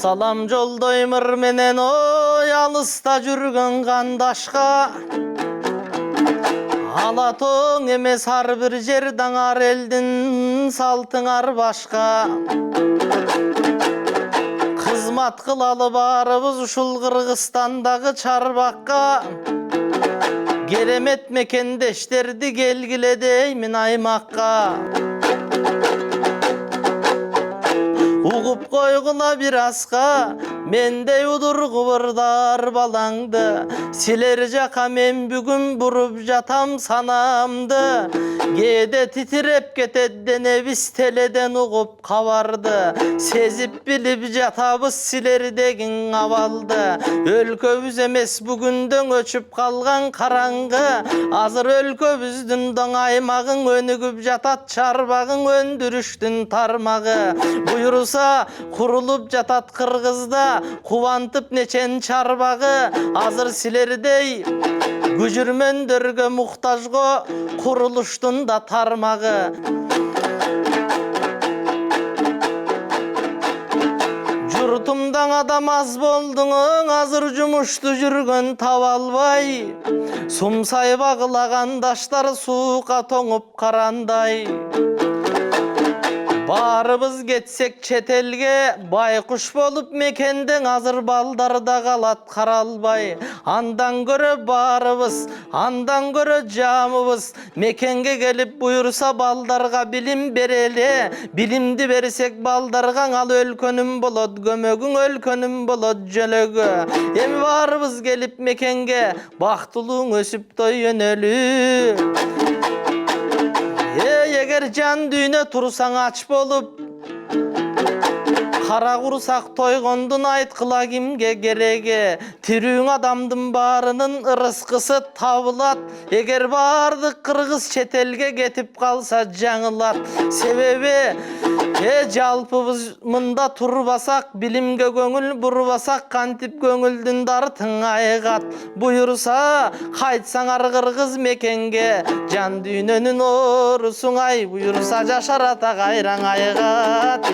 Салам жолдоймур менен ой алыста жүргөн кандашка. Алатоң эмес ар бир жер даңар элдин салтыңар башка. Кызмат кылалы барыбыз ушул Кыргызстандагы чарбакка. Керемет мекендештерди келгиле деймин аймакка. Угуп койгула бир аска, мендей удур кубурдар балаңды. Силер жака мен бүгүн буруп жатам санамды. Кээде титиреп кетет денебиз теледен угуп кабарды. Сезип билип жатабыз силердегин абалды. Өлкөбүз эмес бүгүндөн өчүп калган караңгы. Азыр өлкөбүздүн доң аймагың өнүгүп жатат чарбагың өндүрүштүн тармагы. Буюрса курулуп жатат Кыргызда кубантып нечен чарбагы. Азыр силердей күжүрмөндөргө муктажго курулуштун да тармагы. Журтумдан адам аз болдуңуң, азыр жумушту жүргөн таба албай. Сумсай багылаган даштар суука тоңуп карандай. Барыбыз кетсек чет элге, байкуш болуп мекендең азыр балдарда калат каралбай. Андан көрө барыбыз, андан көрө жамыбыз мекенге келип буйурса балдарга билим береле. Билимди берсек балдарга ал өлкөнүн болот көмөгүң, өлкөнүн болот жөлөгү. Эми барыбыз келип мекенге, бактылууң өсүп өнөлү. Эгер жан дүйнө турсаң ач болуп, кара курсак тойгондун айткыла кимге кереги. Тирүүң адамдын баарынын ырыскысы табылат. Эгер бардык кыргыз чет элге кетип калса жаңылат. Себеби жалпыбыз мында турбасак, билимге көңүл бурбасак, кантип көңүлдүн дартың айгат. Буйурса кайтсаңар кыргыз мекенге, жан дүйнөнүн оорусуң ай. Буйурса жашарата кайраң айгат.